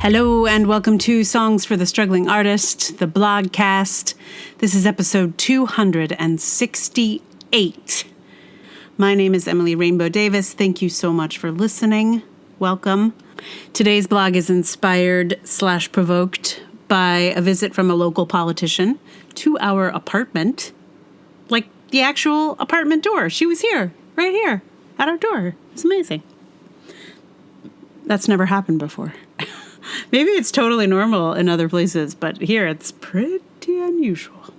Hello and welcome to Songs for the Struggling Artist, the blogcast. This is episode 268. My name is Emily Rainbow Davis. Thank you so much for listening. Welcome. Today's blog is inspired/provoked by a visit from a local politician to our apartment. Like the actual apartment door. She was here, right here, at our door. It's amazing. That's never happened before. Maybe it's totally normal in other places, but here it's pretty unusual.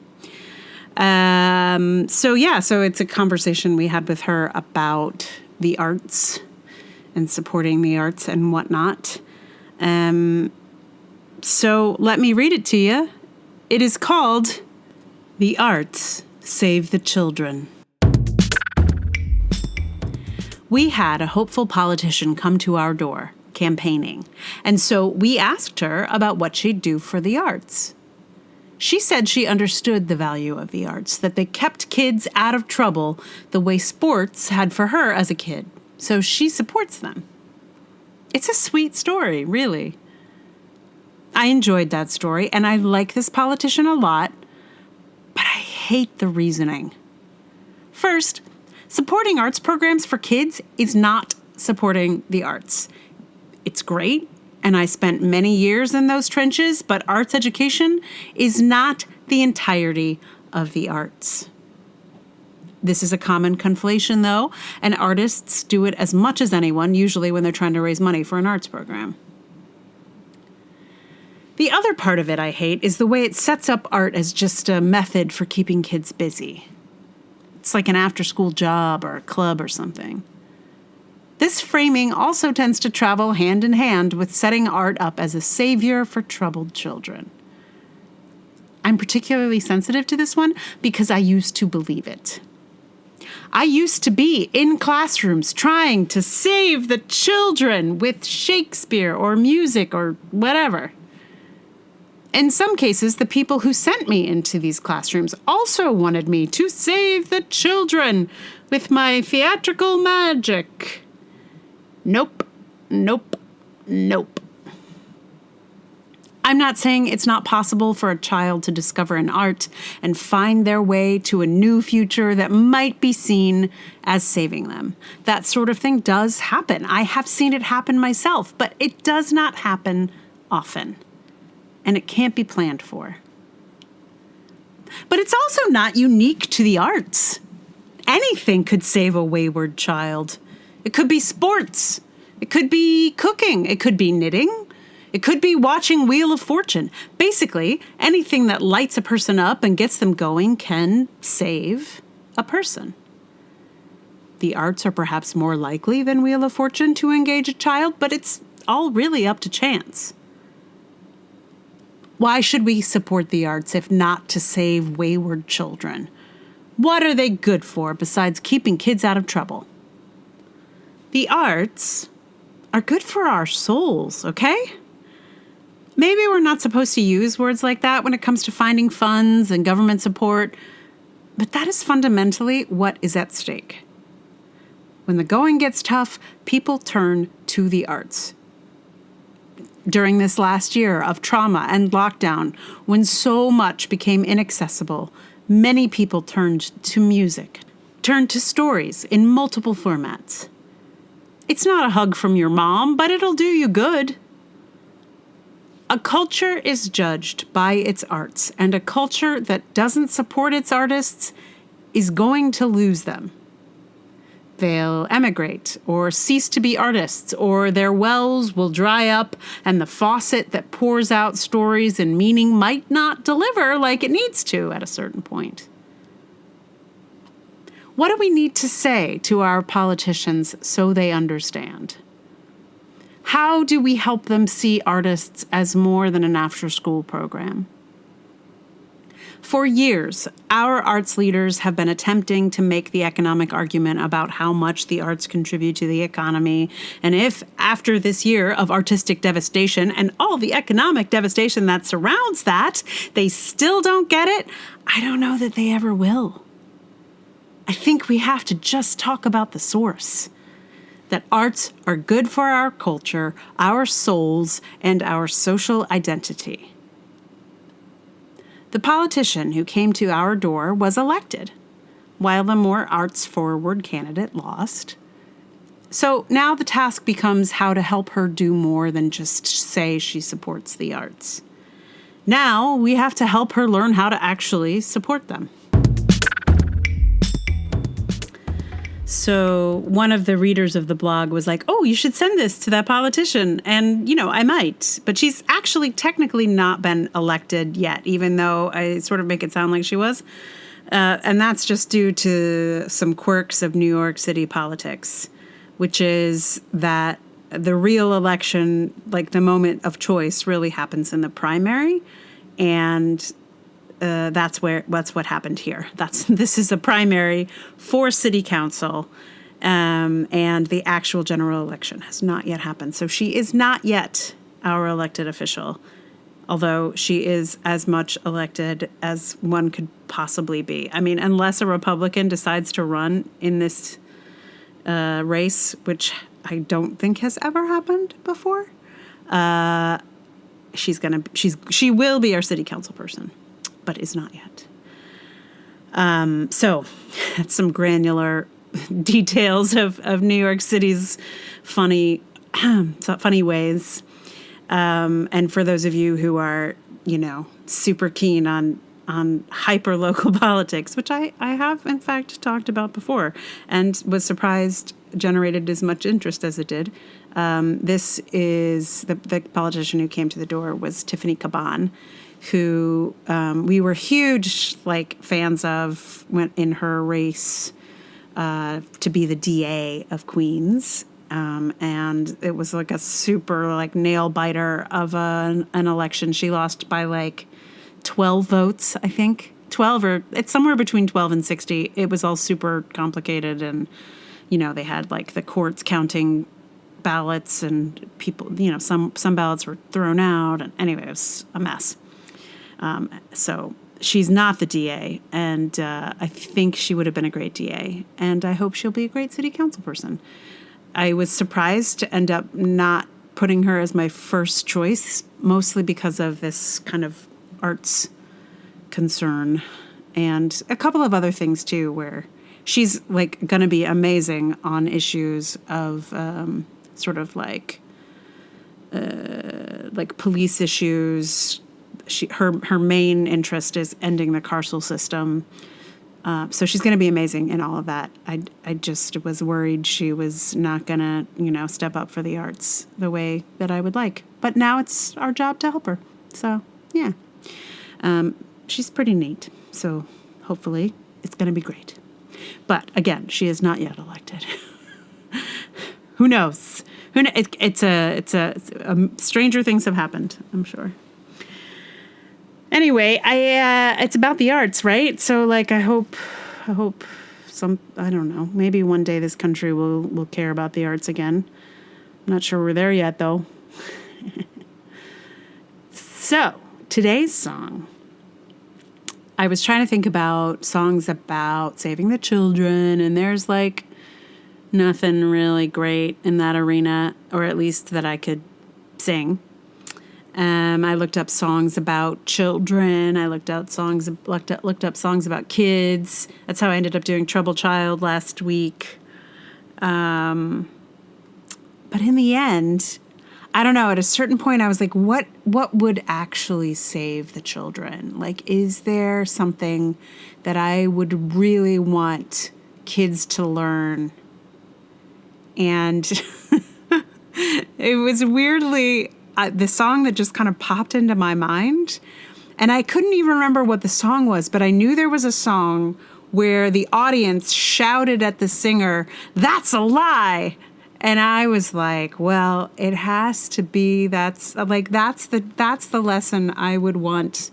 So it's a conversation we had with her about the arts and supporting the arts and whatnot. So let me read it to you. It is called The Arts Save the Children. We had a hopeful politician come to our door, campaigning, and so we asked her about what she'd do for the arts. She said she understood the value of the arts, that they kept kids out of trouble the way sports had for her as a kid, so she supports them. It's a sweet story, really. I enjoyed that story, and I like this politician a lot, but I hate the reasoning. First, supporting arts programs for kids is not supporting the arts. It's great, and I spent many years in those trenches, but arts education is not the entirety of the arts. This is a common conflation, though, and artists do it as much as anyone, usually when they're trying to raise money for an arts program. The other part of it I hate is the way it sets up art as just a method for keeping kids busy. It's like an after-school job or a club or something. This framing also tends to travel hand in hand with setting art up as a savior for troubled children. I'm particularly sensitive to this one because I used to believe it. I used to be in classrooms trying to save the children with Shakespeare or music or whatever. In some cases, the people who sent me into these classrooms also wanted me to save the children with my theatrical magic. Nope, nope, nope. I'm not saying it's not possible for a child to discover an art and find their way to a new future that might be seen as saving them. That sort of thing does happen. I have seen it happen myself, but it does not happen often, and it can't be planned for. But it's also not unique to the arts. Anything could save a wayward child. It could be sports. It could be cooking. It could be knitting. It could be watching Wheel of Fortune. Basically, anything that lights a person up and gets them going can save a person. The arts are perhaps more likely than Wheel of Fortune to engage a child, but it's all really up to chance. Why should we support the arts if not to save wayward children? What are they good for besides keeping kids out of trouble? The arts are good for our souls, okay? Maybe we're not supposed to use words like that when it comes to finding funds and government support, but that is fundamentally what is at stake. When the going gets tough, people turn to the arts. During this last year of trauma and lockdown, when so much became inaccessible, many people turned to music, turned to stories in multiple formats. It's not a hug from your mom, but it'll do you good. A culture is judged by its arts, and a culture that doesn't support its artists is going to lose them. They'll emigrate or cease to be artists, or their wells will dry up, and the faucet that pours out stories and meaning might not deliver like it needs to at a certain point. What do we need to say to our politicians so they understand? How do we help them see artists as more than an after-school program? For years, our arts leaders have been attempting to make the economic argument about how much the arts contribute to the economy, and if, after this year of artistic devastation and all the economic devastation that surrounds that, they still don't get it, I don't know that they ever will. I think we have to just talk about the source. that arts are good for our culture, our souls, and our social identity. The politician who came to our door was elected, while the more arts-forward candidate lost. So now the task becomes how to help her do more than just say she supports the arts. Now we have to help her learn how to actually support them. So one of the readers of the blog was like, oh, you should send this to that politician. And, I might. But she's actually technically not been elected yet, even though I sort of make it sound like she was. And that's just due to some quirks of New York City politics, which is that the real election, like the moment of choice, really happens in the primary. And that's what happened here. This is a primary for city council, and the actual general election has not yet happened. So she is not yet our elected official, although she is as much elected as one could possibly be. I mean, unless a Republican decides to run in this race, which I don't think has ever happened before, she will be our city council person, but is not yet. So that's some granular details of New York City's funny ways. And for those of you who are, super keen on hyper local politics, which I have in fact talked about before and was surprised generated as much interest as it did. This is the politician who came to the door was Tiffany Caban, who we were huge fans of went in her race to be the DA of Queens. And it was a super nail biter of an election. She lost by 12 votes, I think. 12 or it's somewhere between 12 and 60. It was all super complicated. And, they had the courts counting ballots and people, some ballots were thrown out. And anyway, it was a mess. So she's not the DA, and I think she would have been a great DA, and I hope she'll be a great city council person. I was surprised to end up not putting her as my first choice, mostly because of this kind of arts concern and a couple of other things too, where she's going to be amazing on issues of police issues. Her main interest is ending the carceral system. So she's going to be amazing in all of that. I just was worried she was not going to, step up for the arts the way that I would like. But now it's our job to help her. So, yeah. She's pretty neat. So hopefully it's going to be great. But again, she is not yet elected. Who knows? It's stranger things have happened, I'm sure. Anyway, it's about the arts, right? So I hope I don't know, maybe one day this country will care about the arts again. I'm not sure we're there yet though. So, today's song. I was trying to think about songs about saving the children, and there's nothing really great in that arena, or at least that I could sing. I looked up songs about children. I looked up songs about kids. That's how I ended up doing Troubled Child last week. But in the end, I don't know. At a certain point, I was like, what would actually save the children? Is there something that I would really want kids to learn? And it was weirdly the song that just kind of popped into my mind. And I couldn't even remember what the song was, but I knew there was a song where the audience shouted at the singer, "That's a lie." And I was like, well, it has to be, that's the lesson I would want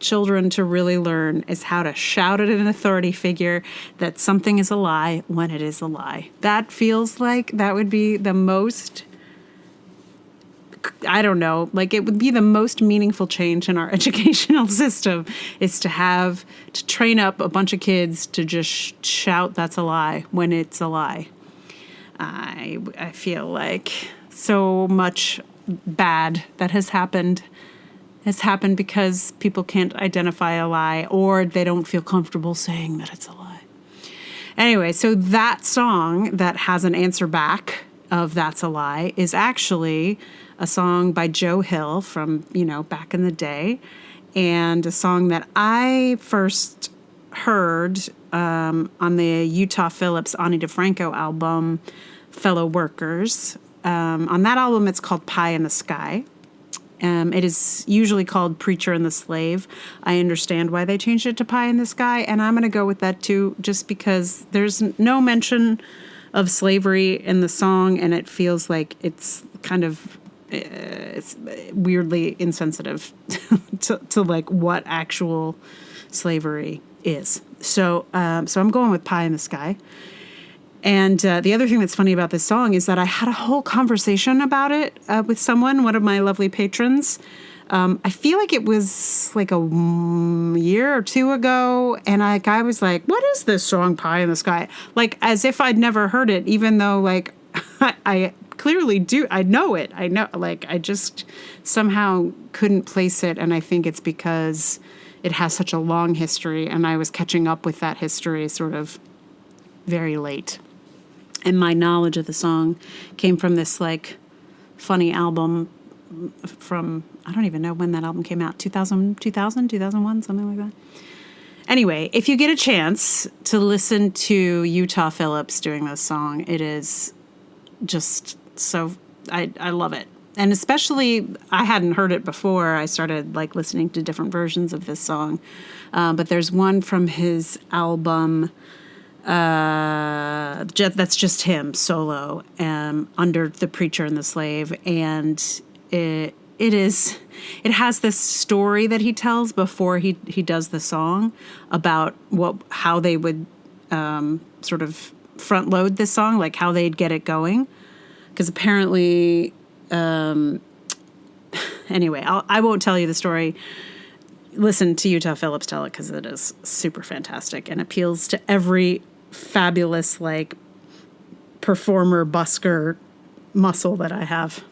children to really learn, is how to shout at an authority figure that something is a lie when it is a lie. That feels like that would be the most, I don't know, it would be the most meaningful change in our educational system, is to train up a bunch of kids to just shout that's a lie when it's a lie. I feel like so much bad that has happened because people can't identify a lie, or they don't feel comfortable saying that it's a lie. Anyway, so that song that has an answer back of That's a Lie is actually a song by Joe Hill from, back in the day, and a song that I first heard on the Utah Phillips, Ani DeFranco album, Fellow Workers. On that album, it's called Pie in the Sky. It is usually called Preacher and the Slave. I understand why they changed it to Pie in the Sky, and I'm going to go with that too, just because there's no mention of slavery in the song, and it feels like it's kind of it's weirdly insensitive to like what actual slavery is. So I'm going with Pie in the Sky. And the other thing that's funny about this song is that I had a whole conversation about it with someone, one of my lovely patrons. I feel like it was like a year or two ago, and I was like, what is this song, Pie in the Sky? Like, as if I'd never heard it, even though, like, I clearly do. I know it. I know, like, I just somehow couldn't place it, and I think it's because it has such a long history, and I was catching up with that history sort of very late. And my knowledge of the song came from this, like, funny album from, I don't even know when that album came out, 2001, something like that. Anyway, if you get a chance to listen to Utah Phillips doing this song, it is just so, I love it. And especially, I hadn't heard it before. I started, like, listening to different versions of this song. But there's one from his album, that's just him solo, under The Preacher and the Slave, and it has this story that he tells before he does the song about how they would sort of front load this song, like how they'd get it going, because apparently anyway, I won't tell you the story. Listen to Utah Phillips tell it, because it is super fantastic and appeals to every fabulous, like, performer busker muscle that I have.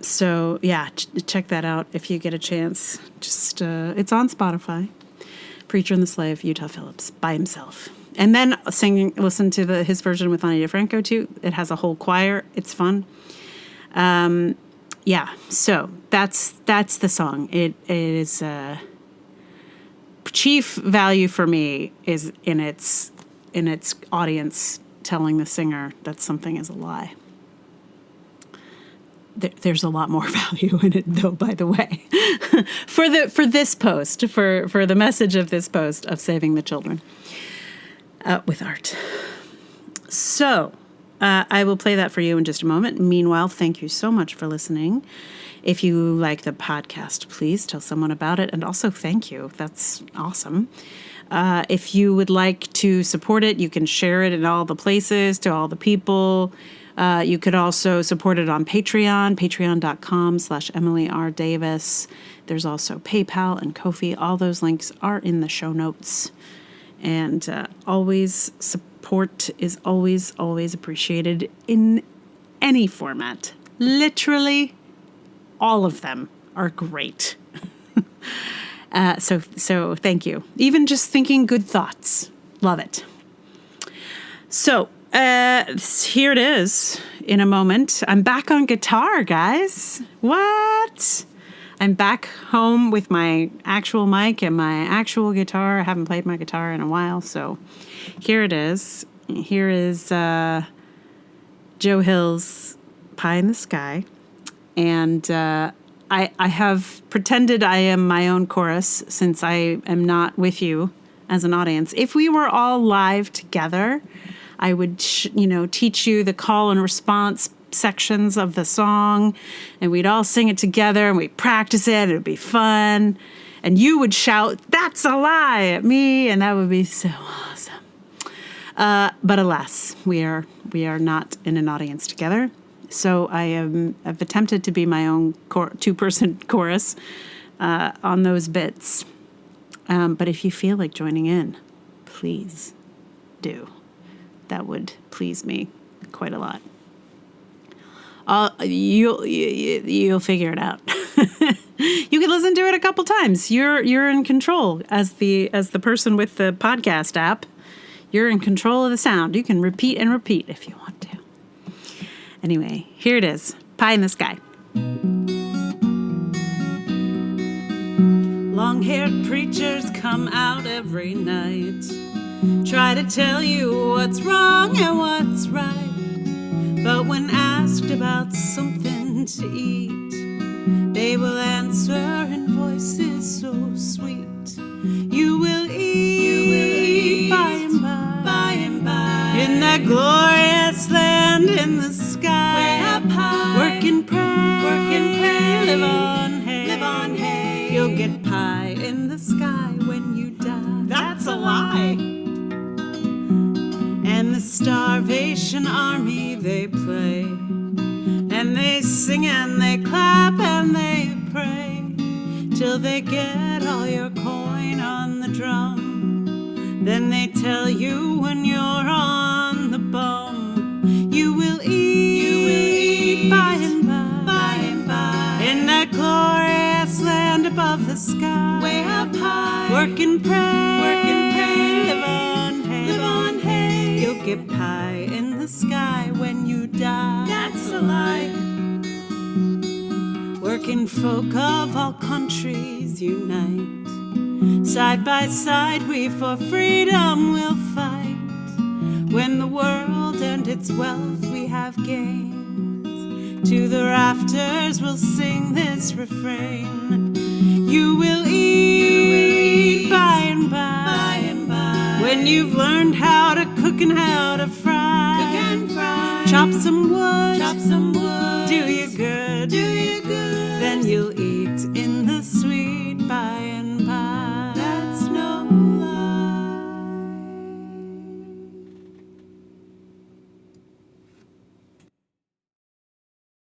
So yeah, check that out if you get a chance. Just it's on Spotify. Preacher and the Slave, Utah Phillips by himself, and then listen to his version with Ani DeFranco too. It has a whole choir. It's fun. Yeah, so that's the song. It is chief value for me is in its audience telling the singer that something is a lie. There's a lot more value in it, though, by the way, for this post, for the message of this post of saving the children with art. So I will play that for you in just a moment. Meanwhile, thank you so much for listening. If you like the podcast, please tell someone about it. And also, thank you. That's awesome. If you would like to support it, you can share it in all the places to all the people. You could also support it on Patreon, patreon.com/Emily R. Davis. There's also PayPal and Ko-fi. All those links are in the show notes. And always support is always, always appreciated in any format. Literally all of them are great. So thank you. Even just thinking good thoughts. Love it. So here it is in a moment. I'm back on guitar, guys. What? I'm back home with my actual mic and my actual guitar. I haven't played my guitar in a while, so here it is. Here is Joe Hill's Pie in the Sky. And I have pretended I am my own chorus since I am not with you as an audience. If we were all live together, I would, teach you the call and response sections of the song, and we'd all sing it together, and we'd practice it. It would be fun. And you would shout, "That's a lie," at me, and that would be so awesome. But alas, we are not in an audience together. So I've attempted to be my own two-person chorus on those bits. But if you feel like joining in, please do. That would please me quite a lot. You'll figure it out. You can listen to it a couple times. You're in control as the person with the podcast app. You're in control of the sound. You can repeat and repeat if you want to. Anyway, here it is. Pie in the Sky. Long-haired preachers come out every night, try to tell you what's wrong and what's right. But when asked about something to eat, they will answer in voices so sweet. You will eat by and by, in that glorious land in the sky. Way up high, work and pray, live on hay. You'll get pie in the sky when you die. That's a lie. And the Starvation Army, they play, and they sing and they clap and they pray, till they get all your coin on the drum. Then they tell you when you're on the bum, you will eat by and by, in that glorious land above the sky. Way up high, work and pray, live on hay. You'll get pie in the sky when you die. That's a lie. Working folk of all countries unite. Side by side we for freedom will fight. When the world and its wealth we have gained, to the rafters we'll sing this refrain. You will eat by and by, when you've learned how to cook and how to fry. Chop some wood,